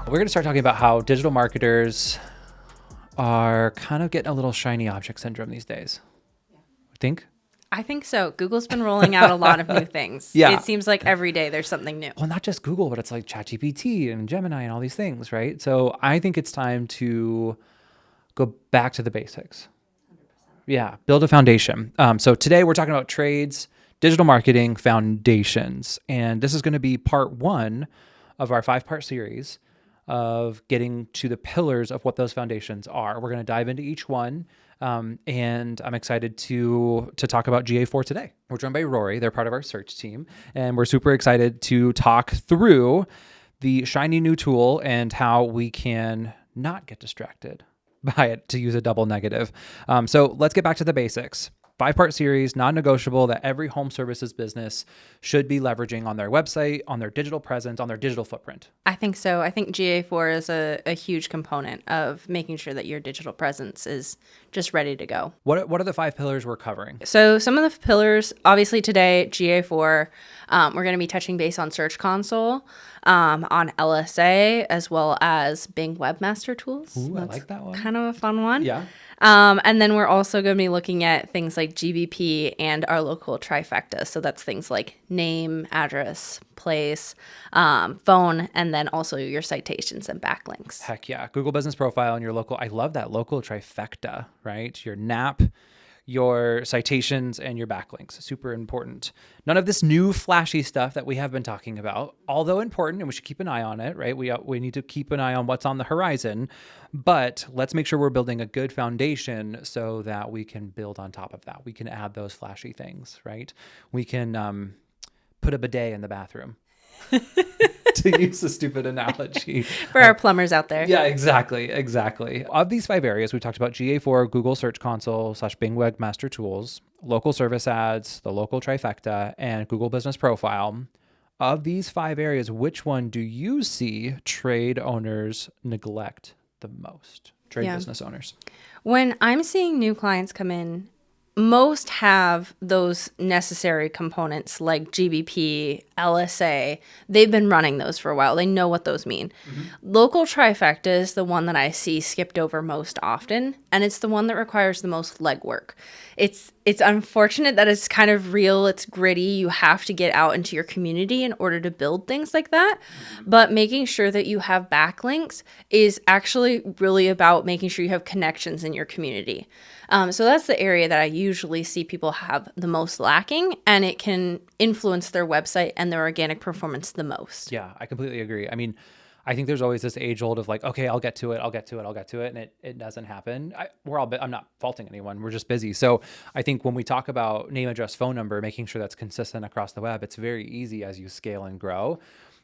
We're going to start talking about how digital marketers are kind of getting a little shiny object syndrome these days. Think? I think so. Google's been rolling out a lot of new things. Yeah. It seems like every day there's something new. Well, not just Google, but it's like ChatGPT and Gemini and all these things, right? So I think it's time to go back to the basics. 100%. Yeah, build a foundation. So today we're talking about trades, digital marketing foundations. And this is going to be part 1 of our 5-part series of getting to the pillars of what those foundations are. We're going to dive into each one. And I'm excited to talk about GA4 today. We're joined by Rorrie. They're part of our search team. And we're super excited to talk through the shiny new tool and how we can not get distracted by it, to use a double negative. So let's get back to the basics. 5-part series, non-negotiable, that every home services business should be leveraging on their website, on their digital presence, on their digital footprint. I think so. I think GA4 is a huge component of making sure that your digital presence is just ready to go. What are the 5 pillars we're covering? So some of the pillars, obviously today, GA4, we're going to be touching base on Search Console, on LSA, as well as Bing Webmaster Tools. Ooh, I like that one. Kind of a fun one. Yeah. And then we're also going to be looking at things like GBP and our local trifecta. So that's things like name, address, place, phone, and then also your citations and backlinks. Heck yeah. Google Business Profile and your local, I love that local trifecta, right? Your NAP, your citations, and your backlinks. Super important. None of this new flashy stuff that we have been talking about, although important, and we should keep an eye on it, right? We need to keep an eye on what's on the horizon, but let's make sure we're building a good foundation so that we can build on top of that. We can add those flashy things, right? We can put a bidet in the bathroom. To use a stupid analogy. For our plumbers out there. Yeah, exactly. Of these 5 areas, we talked about GA4, Google Search Console / Bing Webmaster Tools, local service ads, the local trifecta, and Google Business Profile. Of these 5 areas, which one do you see trade owners neglect the most? Business owners. When I'm seeing new clients come in, most have those necessary components like GBP, LSA. They've been running those for a while. They know what those mean. Mm-hmm. Local trifecta is the one that I see skipped over most often, and it's the one that requires the most legwork. It's unfortunate that it's kind of real. It's gritty. You have to get out into your community in order to build things like that. Mm-hmm. But making sure that you have backlinks is actually really about making sure you have connections in your community. So that's the area that I usually see people have the most lacking, and it can influence their website and their organic performance the most. Yeah, I completely agree. I mean, I think there's always this age old of like, okay, I'll get to it. And it doesn't happen. I'm not faulting anyone. We're just busy. So I think when we talk about name, address, phone number, making sure that's consistent across the web, it's very easy as you scale and grow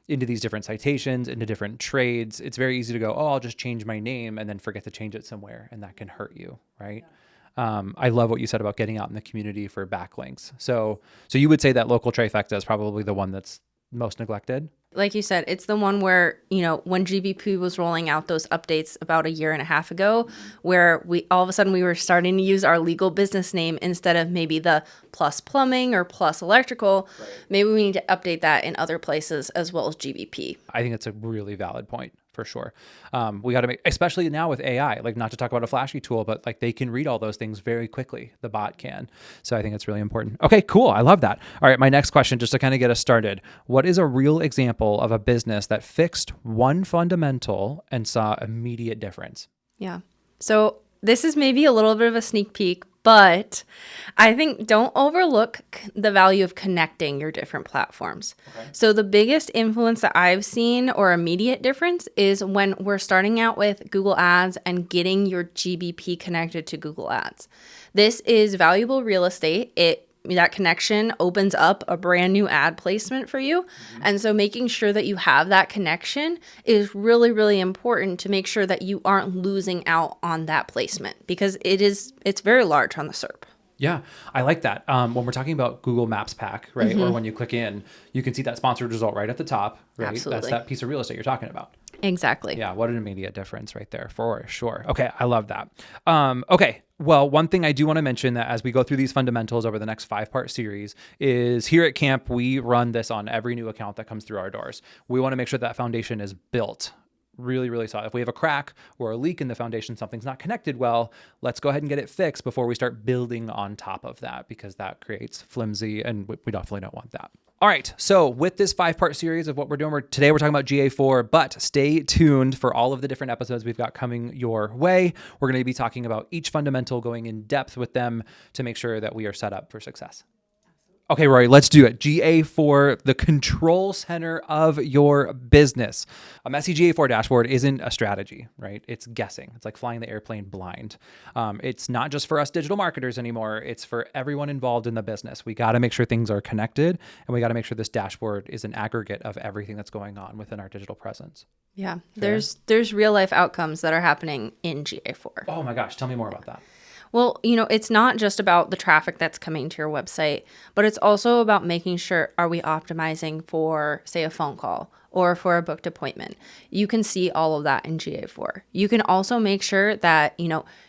into these different citations, into different trades. It's very easy to go, oh, I'll just change my name and then forget to change it somewhere. And that can hurt you, right? Yeah. I love what you said about getting out in the community for backlinks. So you would say that local trifecta is probably the one that's most neglected? Like you said, it's the one where, when GBP was rolling out those updates about a year and a half ago, where we all of a sudden we were starting to use our legal business name instead of maybe the plus plumbing or plus electrical. Right. Maybe we need to update that in other places as well as GBP. I think it's a really valid point. For sure. We got to make, especially now with AI, like not to talk about a flashy tool, but like they can read all those things very quickly. The bot can. So I think it's really important. Okay, cool. I love that. All right. My next question, just to kind of get us started. What is a real example of a business that fixed one fundamental and saw immediate difference? Yeah. So this is maybe a little bit of a sneak peek, but I think don't overlook the value of connecting your different platforms. Okay. So the biggest influence that I've seen or immediate difference is when we're starting out with Google Ads and getting your GBP connected to Google Ads. This is valuable real estate. That connection opens up a brand new ad placement for you. Mm-hmm. And so making sure that you have that connection is really, really important to make sure that you aren't losing out on that placement because it's very large on the SERP. Yeah, I like that. When we're talking about Google Maps pack, right? Mm-hmm. Or when you click in, you can see that sponsored result right at the top, right? Absolutely. That's that piece of real estate you're talking about. Exactly. Yeah, what an immediate difference right there, for sure. Okay, I love that. Okay, well, one thing I do want to mention that as we go through these fundamentals over the next 5-part series is here at camp, we run this on every new account that comes through our doors. We want to make sure that foundation is built Really, really solid. If we have a crack or a leak in the foundation, something's not connected well, let's go ahead and get it fixed before we start building on top of that, because that creates flimsy, and we definitely don't want that. All right, so with this 5-part series of what we're doing, today we're talking about GA4, but stay tuned for all of the different episodes we've got coming your way. We're going to be talking about each fundamental, going in depth with them to make sure that we are set up for success. Okay, Rorrie, let's do it. GA4, the control center of your business. A messy GA4 dashboard isn't a strategy, right? It's guessing. It's like flying the airplane blind. It's not just for us digital marketers anymore. It's for everyone involved in the business. We got to make sure things are connected, and we got to make sure this dashboard is an aggregate of everything that's going on within our digital presence. Yeah, there's real life outcomes that are happening in GA4. Oh my gosh, tell me more about that. Well, it's not just about the traffic that's coming to your website, but it's also about making sure, are we optimizing for, say, a phone call or for a booked appointment? You can see all of that in GA4. You can also make sure that,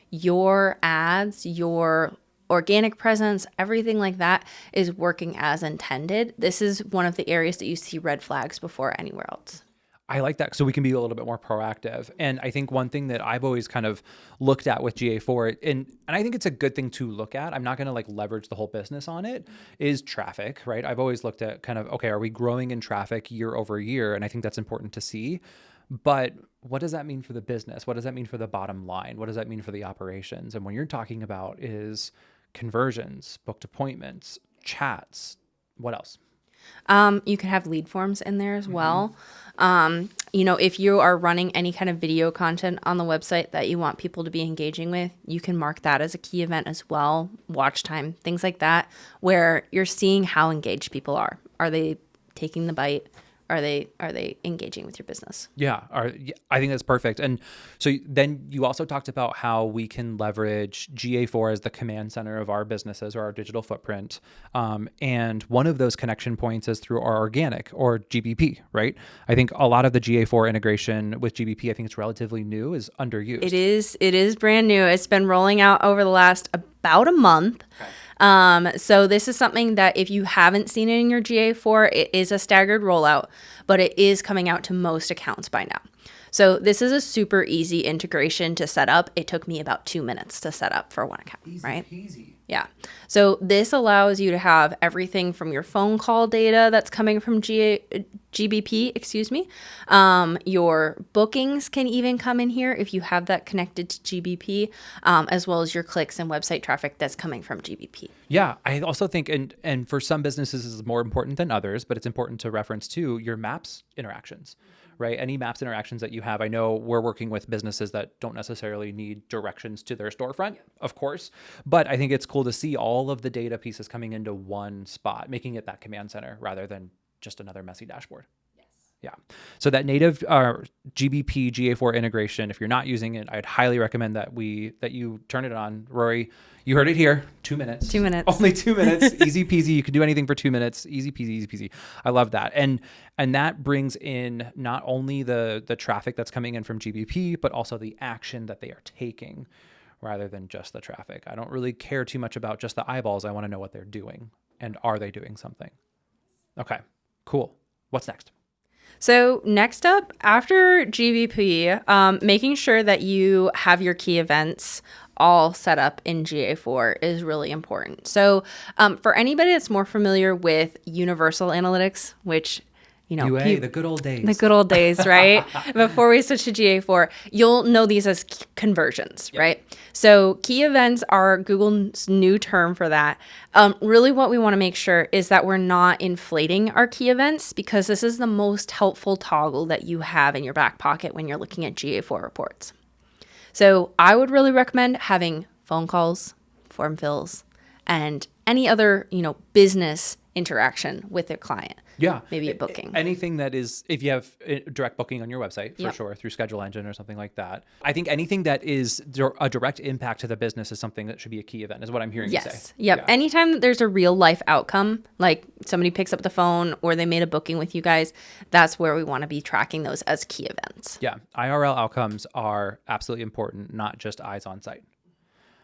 your ads, your organic presence, everything like that is working as intended. This is one of the areas that you see red flags before anywhere else. I like that. So we can be a little bit more proactive. And I think one thing that I've always kind of looked at with GA4, and I think it's a good thing to look at, I'm not going to leverage the whole business on it, is traffic, right? I've always looked at kind of, okay, are we growing in traffic year over year? And I think that's important to see. But what does that mean for the business? What does that mean for the bottom line? What does that mean for the operations? And when you're talking about is conversions, booked appointments, chats, what else? You can have lead forms in there as well. If you are running any kind of video content on the website that you want people to be engaging with, you can mark that as a key event as well. Watch time, things like that, where you're seeing how engaged people are. Are they taking the bite? Are they engaging with your business? Yeah, I think that's perfect. And so then you also talked about how we can leverage GA4 as the command center of our businesses or our digital footprint. And one of those connection points is through our organic or GBP, right? I think a lot of the GA4 integration with GBP, I think it's relatively new, is underused. It is brand new. It's been rolling out over the last about a month. Okay. So this is something that if you haven't seen it in your GA4, it is a staggered rollout, but it is coming out to most accounts by now. So this is a super easy integration to set up. It took me about 2 minutes to set up for one account, right? Easy. Yeah. So this allows you to have everything from your phone call data that's coming from GBP, your bookings can even come in here if you have that connected to GBP, as well as your clicks and website traffic that's coming from GBP. Yeah, I also think, and for some businesses this is more important than others, but it's important to reference too your Maps interactions, right? Any Maps interactions that you have. I know we're working with businesses that don't necessarily need directions to their storefront, of course, but I think it's cool to see all of the data pieces coming into one spot, making it that command center rather than just another messy dashboard. Yeah. So that native GBP GA4 integration, if you're not using it, I'd highly recommend that you turn it on. Rorrie, you heard it here. 2 minutes. 2 minutes. Only 2 minutes. Easy peasy. You can do anything for 2 minutes. Easy peasy, easy peasy. I love that. And that brings in not only the traffic that's coming in from GBP, but also the action that they are taking rather than just the traffic. I don't really care too much about just the eyeballs. I want to know what they're doing, and are they doing something? Okay, cool. What's next? So next up, after GBP, making sure that you have your key events all set up in GA4 is really important. So for anybody that's more familiar with Universal Analytics, which UA, the good old days. The good old days, right? Before we switch to GA4, you'll know these as conversions, yep. Right? So key events are Google's new term for that. Really what we want to make sure is that we're not inflating our key events, because this is the most helpful toggle that you have in your back pocket when you're looking at GA4 reports. So I would really recommend having phone calls, form fills, and any other, business interaction with a client. Yeah. Maybe a booking. Anything that is, if you have direct booking on your website, for yep. sure, through Schedule Engine or something like that. I think anything that is a direct impact to the business is something that should be a key event, is what I'm hearing you say. Yes. Yep. Yeah. Anytime there's a real life outcome, like somebody picks up the phone or they made a booking with you guys, that's where we want to be tracking those as key events. Yeah. IRL outcomes are absolutely important, not just eyes on site.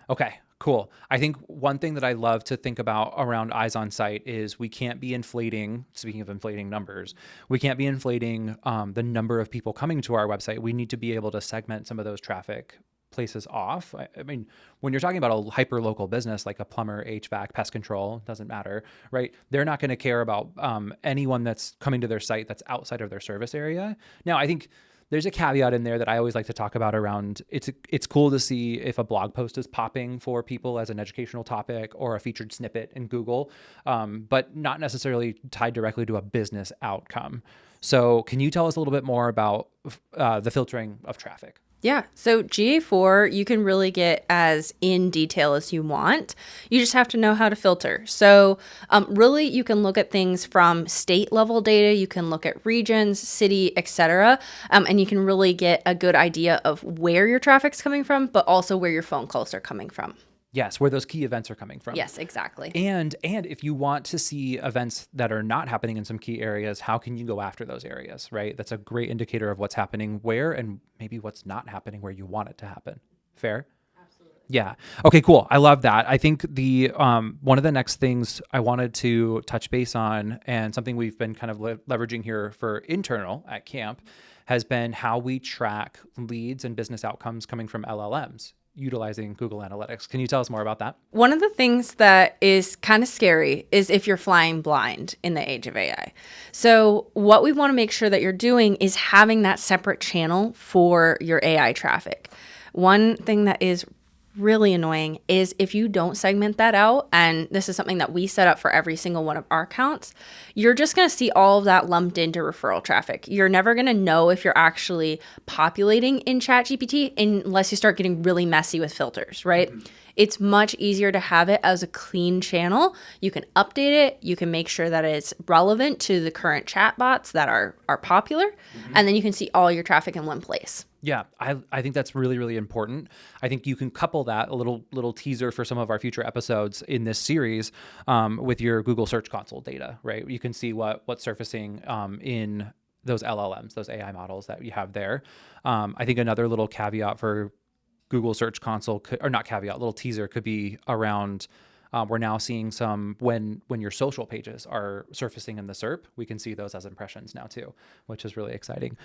Okay. Cool. I think one thing that I love to think about around eyes on site is we can't be inflating, speaking of inflating numbers, we can't be inflating the number of people coming to our website. We need to be able to segment some of those traffic places off. I mean, when you're talking about a hyper local business like a plumber, HVAC, pest control, doesn't matter, right? They're not going to care about anyone that's coming to their site that's outside of their service area. Now, I think there's a caveat in there that I always like to talk about around it's cool to see if a blog post is popping for people as an educational topic or a featured snippet in Google, but not necessarily tied directly to a business outcome. So can you tell us a little bit more about the filtering of traffic? Yeah. So GA4, you can really get as in detail as you want. You just have to know how to filter. So really, you can look at things from state level data. You can look at regions, city, etc. And you can really get a good idea of where your traffic's coming from, but also where your phone calls are coming from. Yes, where those key events are coming from. Yes, exactly. And if you want to see events that are not happening in some key areas, how can you go after those areas, right? That's a great indicator of what's happening where and maybe what's not happening where you want it to happen. Fair? Absolutely. Yeah. Okay, cool. I love that. I think the one of the next things I wanted to touch base on, and something we've been kind of leveraging here for internal at camp, has been how we track leads and business outcomes coming from LLMs utilizing Google Analytics. Can you tell us more about that? One of the things that is kind of scary is if you're flying blind in the age of AI. So what we want to make sure that you're doing is having that separate channel for your AI traffic. One thing that is really annoying is if you don't segment that out, and this is something that we set up for every single one of our accounts, you're just going to see all of that lumped into referral traffic. You're never going to know if you're actually populating in ChatGPT unless you start getting really messy with filters, right? Mm-hmm. It's much easier to have it as a clean channel. You can update it. You can make sure that it's relevant to the current chatbots that are popular. Mm-hmm. And then you can see all your traffic in one place. Yeah, I think that's really, really important. I think you can couple that, a little teaser for some of our future episodes in this series, with your Google Search Console data, right? You can see what's surfacing in those LLMs, those AI models that you have there. I think another little caveat for Google Search Console, little teaser could be around, we're now seeing some, when your social pages are surfacing in the SERP, we can see those as impressions now too, which is really exciting.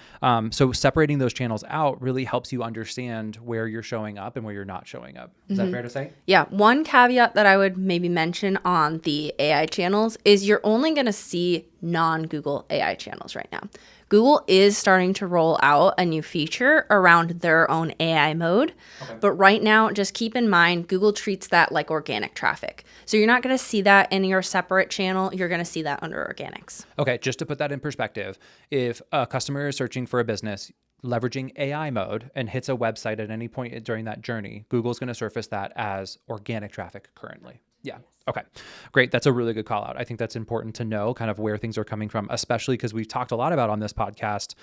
So separating those channels out really helps you understand where you're showing up and where you're not showing up. Is that fair to say? Yeah. One caveat that I would maybe mention on the AI channels is you're only going to see non-Google AI channels right now. Google is starting to roll out a new feature around their own AI mode. Okay. But right now, just keep in mind, Google treats that like organic traffic. So you're not going to see that in your separate channel. You're going to see that under organics. Okay, just to put that in perspective, if a customer is searching for a business leveraging AI mode and hits a website at any point during that journey, Google's going to surface that as organic traffic currently. Yeah. Okay, great. That's a really good call out. I think that's important to know kind of where things are coming from, especially because we've talked a lot about on this podcast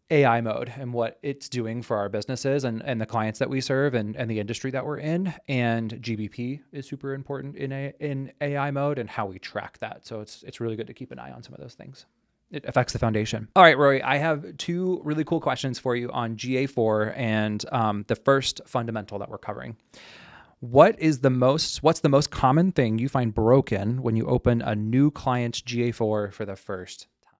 AI mode and what it's doing for our businesses and the clients that we serve and the industry that we're in. And GBP is super important in AI mode and how we track that. So it's really good to keep an eye on some of those things. It affects the foundation. All right, Rorrie, I have two really cool questions for you on GA4 and the first fundamental that we're covering. What's the most common thing you find broken when you open a new client's GA4 for the first time?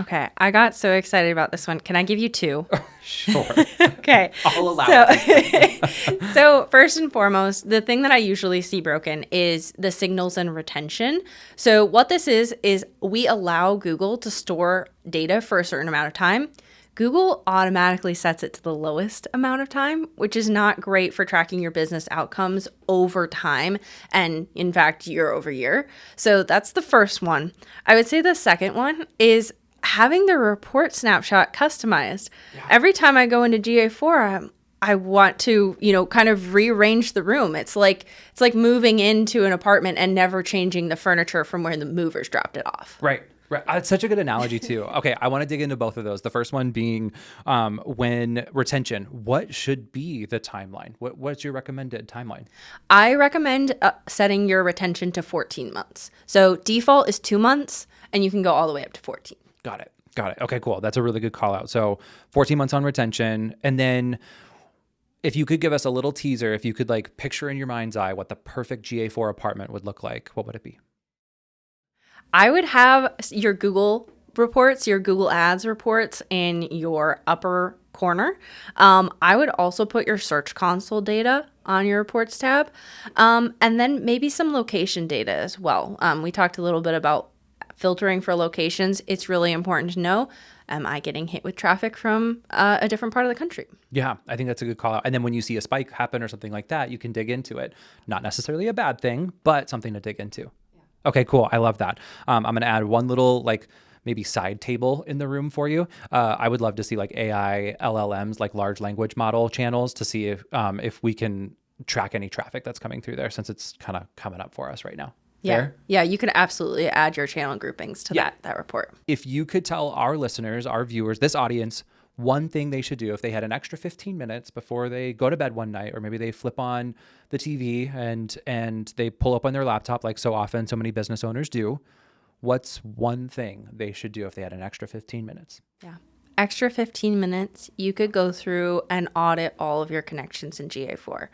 Okay, I got so excited about this one. Can I give you two? Sure. Okay. I'll allow it. So first and foremost, the thing that I usually see broken is the signals and retention. So what this is we allow Google to store data for a certain amount of time. Google automatically sets it to the lowest amount of time, which is not great for tracking your business outcomes over time and, in fact, year over year. So that's the first one. I would say the second one is having the report snapshot customized. Yeah. Every time I go into GA4, I want to, kind of rearrange the room. It's like moving into an apartment and never changing the furniture from where the movers dropped it off. Right. It's such a good analogy too. Okay, I want to dig into both of those. The first one being when retention. What should be the timeline? What's your recommended timeline? I recommend setting your retention to 14 months. So default is 2 months, and you can go all the way up to 14. Got it. Okay, cool. That's a really good call out. So 14 months on retention, and then If you could give us a little teaser, if you could like picture in your mind's eye what the perfect GA4 apartment would look like, what would it be? I would have your Google reports, your Google Ads reports in your upper corner. I would also put your Search Console data on your reports tab, and then maybe some location data as well. We talked a little bit about filtering for locations. It's really important to know, am I getting hit with traffic from a different part of the country? Yeah, I think that's a good call out. And then when you see a spike happen or something like that, you can dig into it. Not necessarily a bad thing, but something to dig into. Yeah. Okay, cool. I love that. I'm going to add one little like maybe side table in the room for you. I would love to see like AI LLMs, like large language model channels, to see if we can track any traffic that's coming through there, since it's kind of coming up for us right now. Yeah. Fair? Yeah, you can absolutely add your channel groupings to that report. If you could tell our listeners, our viewers, this audience, one thing they should do if they had an extra 15 minutes before they go to bed one night, or maybe they flip on the TV and they pull up on their laptop like so often so many business owners do, what's one thing they should do if they had an extra 15 minutes? Yeah. Extra 15 minutes, you could go through and audit all of your connections in GA4.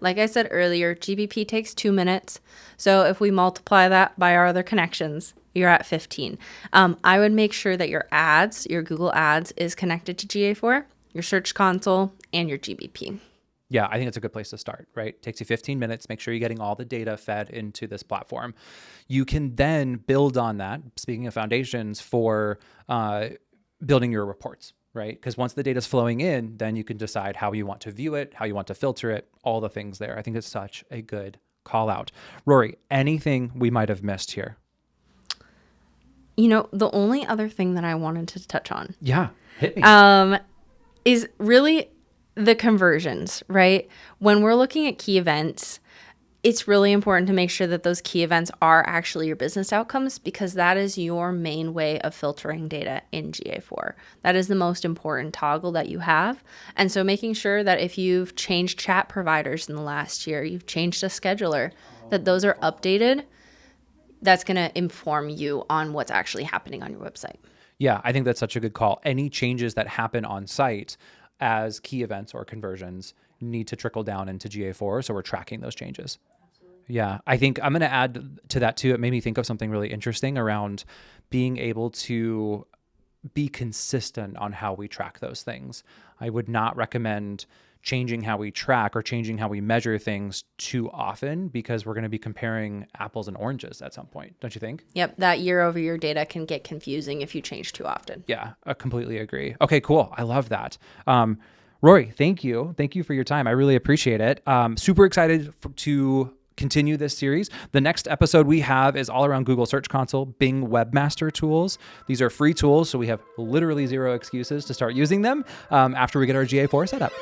Like I said earlier, GBP takes 2 minutes. So if we multiply that by our other connections, you're at 15. I would make sure that your ads, your Google Ads, is connected to GA4, your Search Console, and your GBP. Yeah, I think it's a good place to start, right? It takes you 15 minutes. Make sure you're getting all the data fed into this platform. You can then build on that, speaking of foundations, for building your reports, right? Because once the data is flowing in, then you can decide how you want to view it, how you want to filter it, all the things there. I think it's such a good call out. Rorrie, anything we might have missed here? You know, the only other thing that I wanted to touch on, hit me. Is really the conversions, right? When we're looking at key events, it's really important to make sure that those key events are actually your business outcomes, because that is your main way of filtering data in GA4. That is the most important toggle that you have. And so making sure that if you've changed chat providers in the last year, you've changed a scheduler, that those are updated, that's going to inform you on what's actually happening on your website. Yeah, I think that's such a good call. Any changes that happen on site as key events or conversions need to trickle down into GA4, so we're tracking those changes. Absolutely. Yeah, I think I'm going to add to that too. It made me think of something really interesting around being able to be consistent on how we track those things. I would not recommend changing how we track or changing how we measure things too often, because we're going to be comparing apples and oranges at some point, don't you think? Yep, that year-over-year data can get confusing if you change too often. Yeah, I completely agree. Okay, cool. I love that. Rorrie, thank you. Thank you for your time. I really appreciate it. Super excited to continue this series. The next episode we have is all around Google Search Console, Bing Webmaster Tools. These are free tools, so we have literally zero excuses to start using them after we get our GA4 set up.